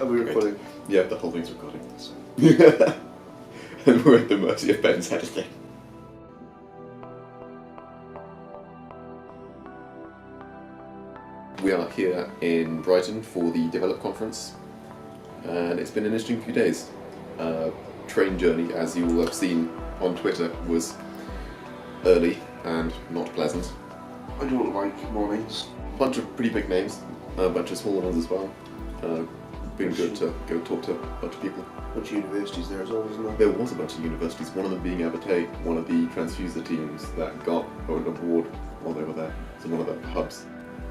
Are we recording? Yeah, the whole thing's recording. And we're at the mercy of Ben's editing. We are here in Brighton for the Develop Conference, and it's been an interesting few days. Train journey, as you will have seen on Twitter, was early and not pleasant. I don't like mornings. A bunch of pretty big names, a bunch of smaller ones as well. Been good to go talk to a bunch of people. A bunch of universities there as well, isn't there? There was a bunch of universities, one of them being Abate, one of the Tranzfuser teams that got an award while they were there. So one of the hubs.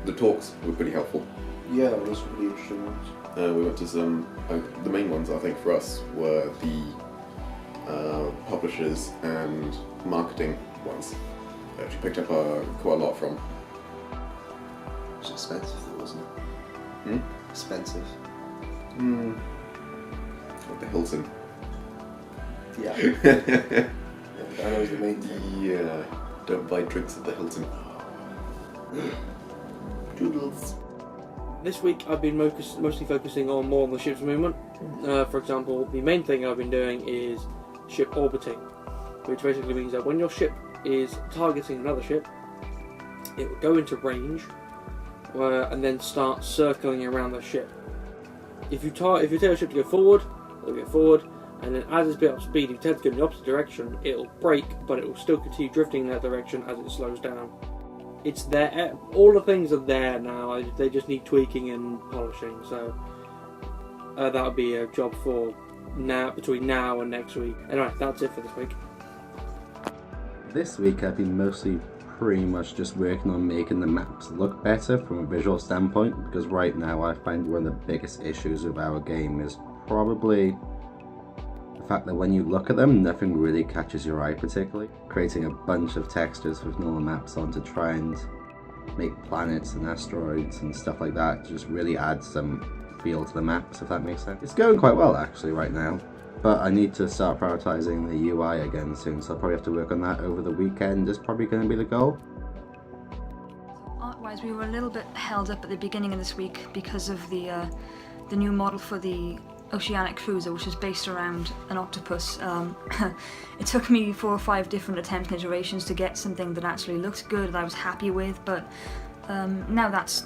The talks were pretty helpful. Yeah, those were pretty interesting ones. We went to some, the main ones I think for us were the publishers and marketing ones. We actually picked up quite a lot from. It was expensive though, wasn't it? Hmm? Expensive. Like the Hilton. Yeah. Yeah, that was the main thing. Yeah, don't buy drinks at the Hilton. Doodles. This week I've been mostly focusing more on the ship's movement. For example, the main thing I've been doing is ship orbiting, which basically means that when your ship is targeting another ship, it will go into range and then start circling around the ship. If you tell your ship to go forward, it'll go forward, and then as it's built up speed, if you tend to go in the opposite direction, it'll brake, but it will still continue drifting in that direction as it slows down. It's there. All the things are there now. They just need tweaking and polishing. So that would be a job for between now and next week. Anyway, that's it for this week. This week I've been mostly pretty much just working on making the maps look better from a visual standpoint, because right now I find one of the biggest issues with our game is probably the fact that when you look at them, nothing really catches your eye particularly. Creating a bunch of textures with normal maps on to try and make planets and asteroids and stuff like that just really adds some feel to the maps, if that makes sense. It's going quite well actually right now, but I need to start prioritizing the UI again soon, so I'll probably have to work on that over the weekend. Is probably going to be the goal. Art-wise, we were a little bit held up at the beginning of this week because of the new model for the Oceanic Cruiser, which is based around an octopus. It took me 4 or 5 different attempts and iterations to get something that actually looked good, that I was happy with, but now that's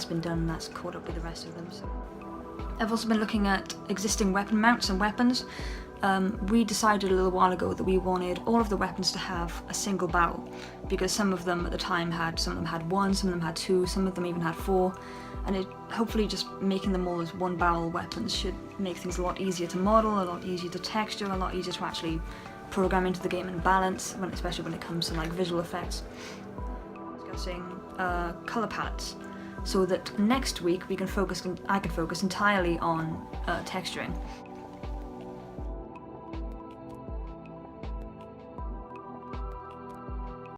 been done and that's caught up with the rest of them. So I've also been looking at existing weapon mounts and weapons. We decided a little while ago that we wanted all of the weapons to have a single barrel, because some of them at the time some of them had 1, some of them had 2, some of them even had 4. And hopefully just making them all as one barrel weapons should make things a lot easier to model, a lot easier to texture, a lot easier to actually program into the game and balance, especially when it comes to like visual effects. Discussing color palettes, so that next week I can focus entirely on texturing.